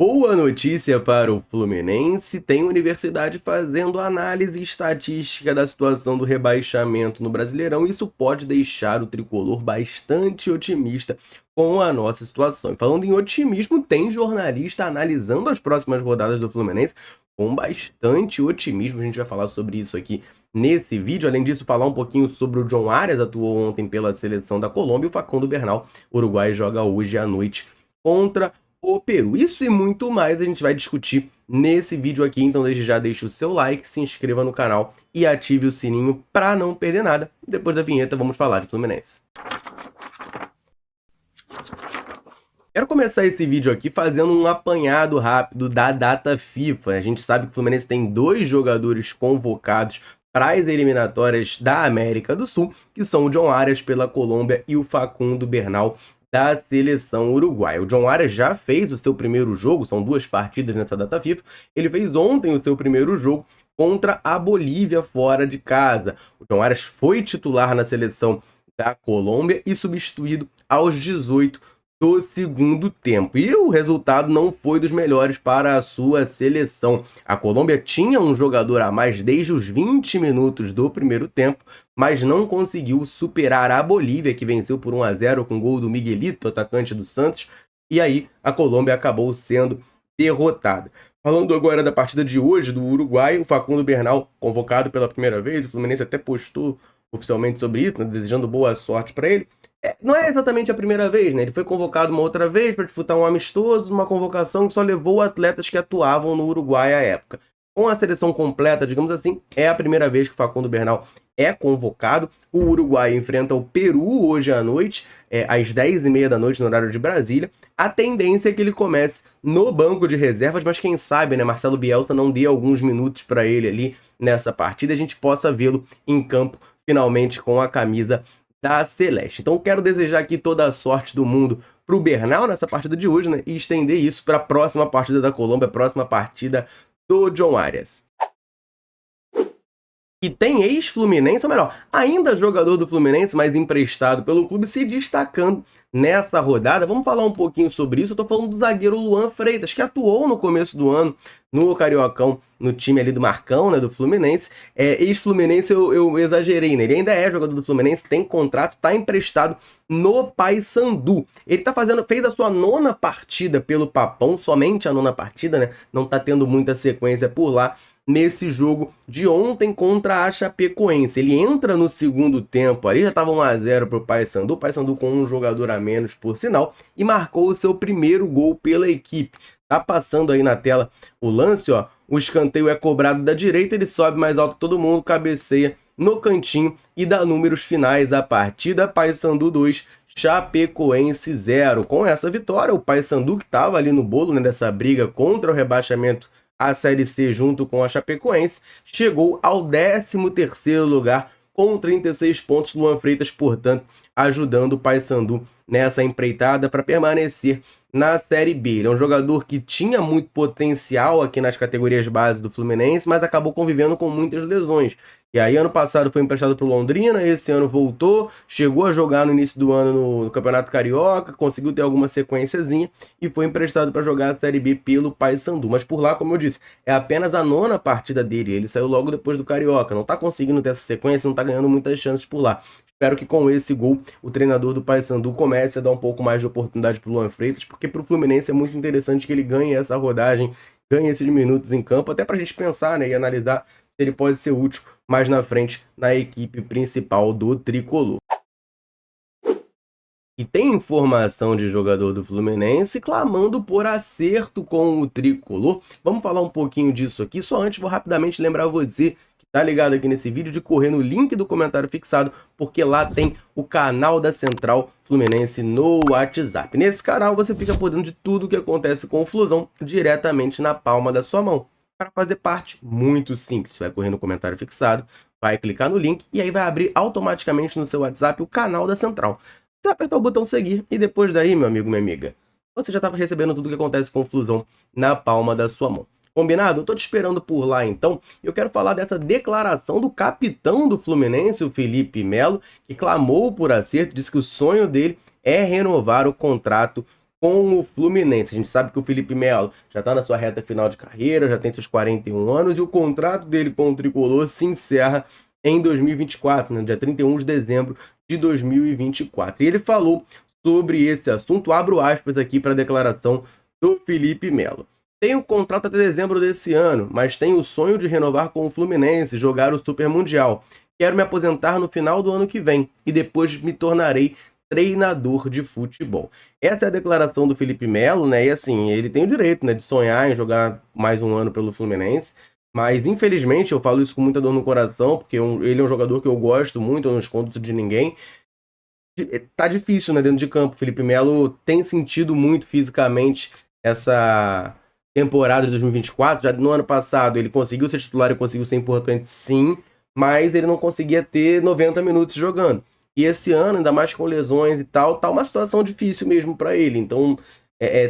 Boa notícia para o Fluminense, tem universidade fazendo análise estatística da situação do rebaixamento no Brasileirão. Isso pode deixar o tricolor bastante otimista com a nossa situação. E falando em otimismo, tem jornalista analisando as próximas rodadas do Fluminense com bastante otimismo. A gente vai falar sobre isso aqui nesse vídeo. Além disso, falar um pouquinho sobre o John Arias, atuou ontem pela seleção da Colômbia, e o Facundo Bernal, uruguai, joga hoje à noite contra o Peru. Isso e muito mais a gente vai discutir nesse vídeo aqui, então desde já deixe o seu like, se inscreva no canal e ative o sininho para não perder nada. Depois da vinheta vamos falar de Fluminense. Quero começar esse vídeo aqui fazendo um apanhado rápido da data FIFA. A gente sabe que o Fluminense tem 2 jogadores convocados para as eliminatórias da América do Sul, que são o John Arias pela Colômbia e o Facundo Bernal da seleção uruguaia. O John Arias já fez o seu primeiro jogo, são 2 partidas nessa data FIFA. Ele fez ontem o seu primeiro jogo contra a Bolívia fora de casa. O John Arias foi titular na seleção da Colômbia e substituído aos 18 do segundo tempo. E o resultado não foi dos melhores para a sua seleção. A Colômbia tinha um jogador a mais desde os 20 minutos do primeiro tempo, mas não conseguiu superar a Bolívia, que venceu por 1-0 com gol do Miguelito, atacante do Santos, e aí a Colômbia acabou sendo derrotada. Falando agora da partida de hoje do Uruguai, o Facundo Bernal convocado pela primeira vez, o Fluminense até postou oficialmente sobre isso, né, desejando boa sorte para ele. Não é exatamente a primeira vez, né? Ele foi convocado uma outra vez para disputar um amistoso, uma convocação que só levou atletas que atuavam no Uruguai à época. Com a seleção completa, digamos assim, é a primeira vez que o Facundo Bernal é convocado. O Uruguai enfrenta o Peru hoje à noite, às 10h30 da noite no horário de Brasília. A tendência é que ele comece no banco de reservas, mas quem sabe, né, Marcelo Bielsa não dê alguns minutos para ele ali nessa partida e a gente possa vê-lo em campo finalmente com a camisa da Celeste. Então quero desejar aqui toda a sorte do mundo para o Bernal nessa partida de hoje, né? E estender isso para a próxima partida da Colômbia, a próxima partida do John Arias. E tem ex-Fluminense, ou melhor, ainda jogador do Fluminense, mas emprestado pelo clube, se destacando nessa rodada. Vamos falar um pouquinho sobre isso. Eu tô falando do zagueiro Luan Freitas, que atuou no começo do ano no Cariocão, no time ali do Marcão, né, do Fluminense. Ex-Fluminense eu exagerei, né? Ele ainda é jogador do Fluminense, tem contrato, tá emprestado no Paysandu. Ele fez a sua 9ª partida pelo Papão, somente a 9ª partida, né? Não tá tendo muita sequência por lá nesse jogo de ontem contra a Chapecoense. Ele entra no segundo tempo, ali já estava 1-0 para o Paysandu com um jogador a menos, por sinal, e marcou o seu primeiro gol pela equipe. Tá passando aí na tela o lance, ó. O escanteio é cobrado da direita, ele sobe mais alto que todo mundo, cabeceia no cantinho e dá números finais à partida. Paysandu 2, Chapecoense 0. Com essa vitória, o Paysandu, que estava ali no bolo, né, dessa briga contra o rebaixamento a Série C junto com a Chapecoense, chegou ao 13º lugar com 36 pontos. Luan Freitas, portanto, ajudando o Paysandu nessa empreitada para permanecer na Série B. Ele é um jogador que tinha muito potencial aqui nas categorias base do Fluminense, mas acabou convivendo com muitas lesões. E aí, ano passado foi emprestado para o Londrina, esse ano voltou, chegou a jogar no início do ano no Campeonato Carioca, conseguiu ter alguma sequenciazinha e foi emprestado para jogar a Série B pelo Paysandu. Mas por lá, como eu disse, é apenas a 9ª partida dele, ele saiu logo depois do Carioca, não está conseguindo ter essa sequência, não está ganhando muitas chances por lá. Espero que com esse gol o treinador do Paysandu comece a dar um pouco mais de oportunidade para o Luan Freitas, porque para o Fluminense é muito interessante que ele ganhe essa rodagem, ganhe esses minutos em campo, até para a gente pensar, né, e analisar se ele pode ser útil mais na frente na equipe principal do tricolor. E tem informação de jogador do Fluminense clamando por acerto com o tricolor. Vamos falar um pouquinho disso aqui. Só antes, vou rapidamente lembrar você que tá ligado aqui nesse vídeo de correr no link do comentário fixado, porque lá tem o canal da Central Fluminense no WhatsApp. Nesse canal você fica por dentro de tudo que acontece com o Flusão diretamente na palma da sua mão. Para fazer parte, muito simples. Você vai correr no comentário fixado, vai clicar no link e aí vai abrir automaticamente no seu WhatsApp o canal da Central. Você vai apertar o botão seguir e depois daí, meu amigo, minha amiga, você já está recebendo tudo que acontece com o Flusão na palma da sua mão. Combinado? Eu tô te esperando por lá então. Eu quero falar dessa declaração do capitão do Fluminense, o Felipe Melo, que clamou por acerto, disse que o sonho dele é renovar o contrato com o Fluminense. A gente sabe que o Felipe Melo já está na sua reta final de carreira, já tem seus 41 anos, e o contrato dele com o Tricolor se encerra em 2024, no dia 31 de dezembro de 2024. E ele falou sobre esse assunto, abro aspas aqui para a declaração do Felipe Melo. Tenho contrato até dezembro desse ano, mas tenho o sonho de renovar com o Fluminense, jogar o Super Mundial. Quero me aposentar no final do ano que vem e depois me tornarei treinador de futebol. Essa é a declaração do Felipe Melo, né? E assim, ele tem o direito, né, de sonhar em jogar mais um ano pelo Fluminense. Mas, infelizmente, eu falo isso com muita dor no coração, porque ele é um jogador que eu gosto muito, eu não escondo isso de ninguém. Tá difícil, né, dentro de campo. O Felipe Melo tem sentido muito fisicamente essa temporada de 2024. Já no ano passado ele conseguiu ser titular e conseguiu ser importante, sim, mas ele não conseguia ter 90 minutos jogando. E esse ano, ainda mais com lesões e tal, tá uma situação difícil mesmo para ele. Então,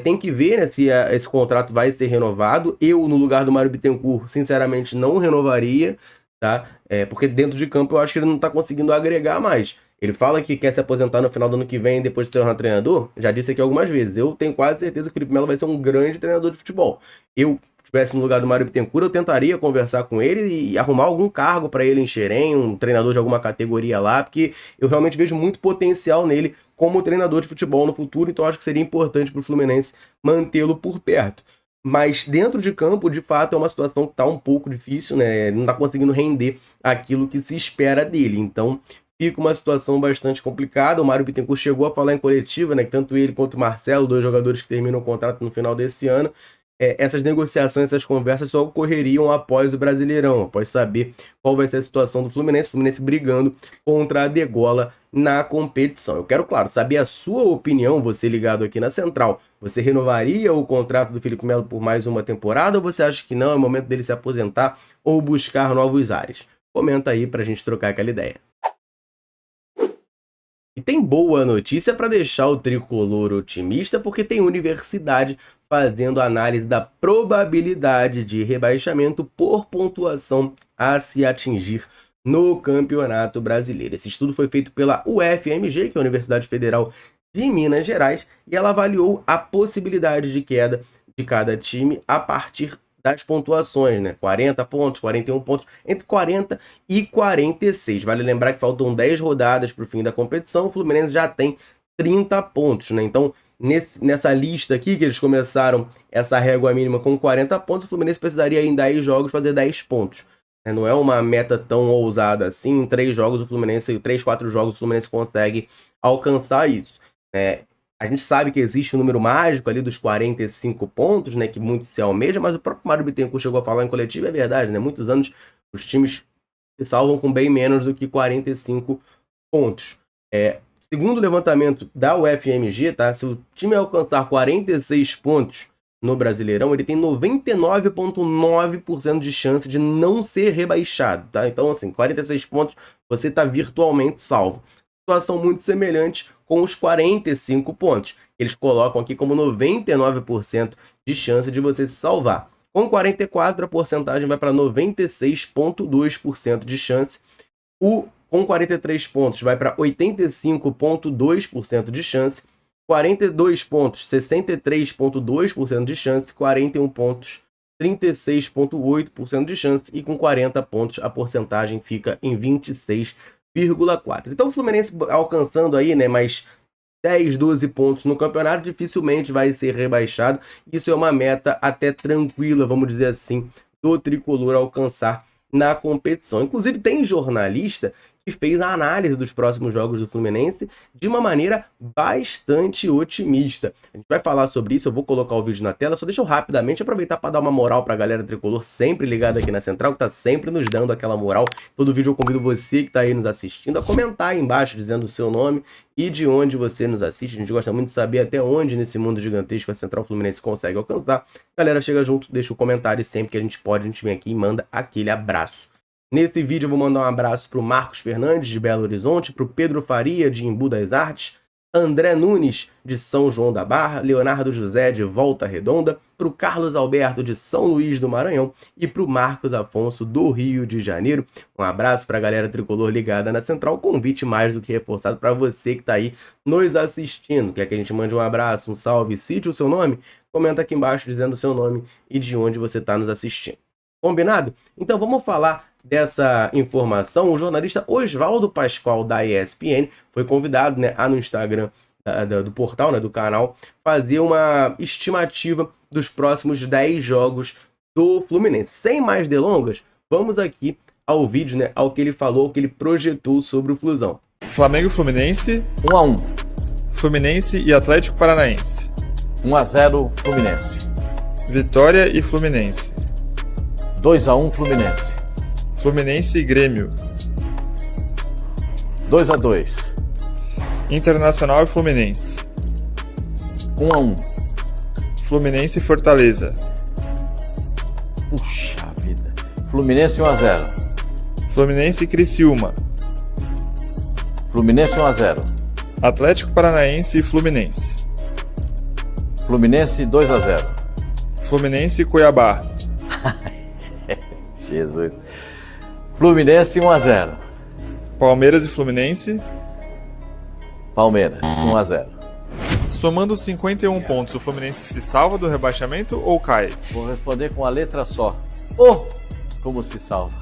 tem que ver, né, se esse contrato vai ser renovado. Eu, no lugar do Mário Bittencourt, sinceramente, não renovaria, tá? Porque dentro de campo eu acho que ele não tá conseguindo agregar mais. Ele fala que quer se aposentar no final do ano que vem depois de se tornar treinador. Já disse aqui algumas vezes. Eu tenho quase certeza que o Felipe Melo vai ser um grande treinador de futebol. Eu estivesse no lugar do Mário Bittencourt, eu tentaria conversar com ele e arrumar algum cargo para ele em Xerém, um treinador de alguma categoria lá, porque eu realmente vejo muito potencial nele como treinador de futebol no futuro, então acho que seria importante para o Fluminense mantê-lo por perto. Mas dentro de campo, de fato, é uma situação que está um pouco difícil, né? Não está conseguindo render aquilo que se espera dele. Então, fica uma situação bastante complicada. O Mário Bittencourt chegou a falar em coletiva, né? Que tanto ele quanto o Marcelo, dois jogadores que terminam o contrato no final desse ano, essas negociações, essas conversas só ocorreriam após o Brasileirão, após saber qual vai ser a situação do Fluminense, o Fluminense brigando contra a degola na competição. Eu quero, claro, saber a sua opinião, você ligado aqui na Central. Você renovaria o contrato do Felipe Melo por mais uma temporada ou você acha que não, é o momento dele se aposentar ou buscar novos ares? Comenta aí pra gente trocar aquela ideia. E tem boa notícia para deixar o tricolor otimista, porque tem universidade fazendo análise da probabilidade de rebaixamento por pontuação a se atingir no Campeonato Brasileiro. Esse estudo foi feito pela UFMG, que é a Universidade Federal de Minas Gerais, e ela avaliou a possibilidade de queda de cada time a partir das pontuações, né? 40 pontos, 41 pontos, entre 40 e 46. Vale lembrar que faltam 10 rodadas para o fim da competição, o Fluminense já tem 30 pontos, né? Então, nessa lista aqui, que eles começaram essa régua mínima com 40 pontos, o Fluminense precisaria em 10 jogos fazer 10 pontos. Não é uma meta tão ousada assim, em 3 jogos o Fluminense, 3, 4 jogos o Fluminense consegue alcançar isso. A gente sabe que existe um número mágico ali dos 45 pontos, né, que muito se almeja, mas o próprio Mário Bittencourt chegou a falar em coletivo, é verdade, né? Muitos anos os times se salvam com bem menos do que 45 pontos. Segundo o levantamento da UFMG, tá? Se o time alcançar 46 pontos no Brasileirão, ele tem 99,9% de chance de não ser rebaixado, tá? Então, assim, 46 pontos, você está virtualmente salvo. Situação muito semelhante com os 45 pontos. Eles colocam aqui como 99% de chance de você se salvar. Com 44, a porcentagem vai para 96,2% de chance. Com 43 pontos, vai para 85,2% de chance. 42 pontos, 63,2% de chance. 41 pontos, 36,8% de chance. E com 40 pontos, a porcentagem fica em 26,4%. Então o Fluminense alcançando aí, né, mais 10, 12 pontos no campeonato, dificilmente vai ser rebaixado. Isso é uma meta até tranquila, vamos dizer assim, do tricolor alcançar na competição. Inclusive tem jornalista que fez a análise dos próximos jogos do Fluminense de uma maneira bastante otimista. A gente vai falar sobre isso, eu vou colocar o vídeo na tela, só deixa eu rapidamente aproveitar para dar uma moral para a galera tricolor sempre ligada aqui na Central, que está sempre nos dando aquela moral. Todo vídeo eu convido você que está aí nos assistindo a comentar aí embaixo dizendo o seu nome e de onde você nos assiste. A gente gosta muito de saber até onde nesse mundo gigantesco a Central Fluminense consegue alcançar. Galera, chega junto, deixa o comentário e sempre que a gente pode, a gente vem aqui e manda aquele abraço. Nesse vídeo eu vou mandar um abraço para o Marcos Fernandes, de Belo Horizonte, para o Pedro Faria, de Embu das Artes, André Nunes, de São João da Barra, Leonardo José, de Volta Redonda, para o Carlos Alberto, de São Luís do Maranhão, e para o Marcos Afonso, do Rio de Janeiro. Um abraço para a galera tricolor ligada na Central, convite mais do que reforçado para você que está aí nos assistindo. Quer que a gente mande um abraço, um salve, cite o seu nome? Comenta aqui embaixo dizendo o seu nome e de onde você está nos assistindo. Combinado? Então vamos falar dessa informação. O jornalista Oswaldo Pascoal, da ESPN, foi convidado, né, a no Instagram do portal, né, do canal, fazer uma estimativa dos próximos 10 jogos do Fluminense. Sem mais delongas, vamos aqui ao vídeo, né, ao que ele falou, ao que ele projetou sobre o Flusão. Flamengo e Fluminense, 1-1. Fluminense e Atlético Paranaense, 1-0 Fluminense. Vitória e Fluminense, 2-1 Fluminense. Fluminense e Grêmio, 2-2. Internacional e Fluminense, 1-1. Fluminense e Fortaleza, Puxa vida. Fluminense 1-0. Fluminense e Criciúma, Fluminense 1-0. Atlético Paranaense e Fluminense, Fluminense 2-0. Fluminense e Cuiabá, Jesus. Fluminense 1-0. Palmeiras e Fluminense. Palmeiras 1-0. Somando 51 pontos, o Fluminense se salva do rebaixamento ou cai? Vou responder com a letra só. Oh, como se salva.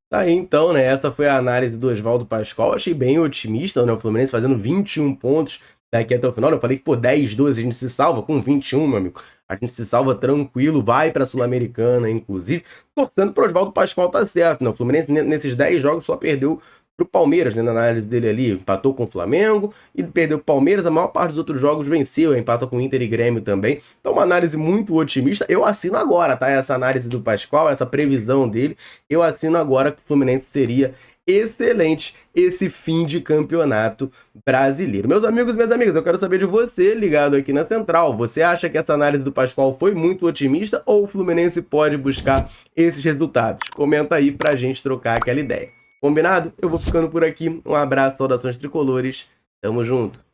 Tá aí então, né? Essa foi a análise do Oswaldo Pascoal. Achei bem otimista, né? O Fluminense fazendo 21 pontos daqui até o final. Eu falei que, pô, 10, 12 a gente se salva com 21, meu amigo. A gente se salva tranquilo, vai pra Sul-Americana, inclusive. Torcendo pro Oswaldo Pascoal, tá certo, né? O Fluminense nesses 10 jogos só perdeu pro Palmeiras, né? Na análise dele ali, empatou com o Flamengo e perdeu pro Palmeiras. A maior parte dos outros jogos venceu, empatou com o Inter e Grêmio também. Então, uma análise muito otimista. Eu assino agora, tá? Essa análise do Pascoal, essa previsão dele. Eu assino agora que o Fluminense seria excelente esse fim de campeonato brasileiro. Meus amigos e minhas amigas, eu quero saber de você ligado aqui na Central. Você acha que essa análise do Pascoal foi muito otimista ou o Fluminense pode buscar esses resultados? Comenta aí pra gente trocar aquela ideia. Combinado? Eu vou ficando por aqui. Um abraço, saudações tricolores. Tamo junto.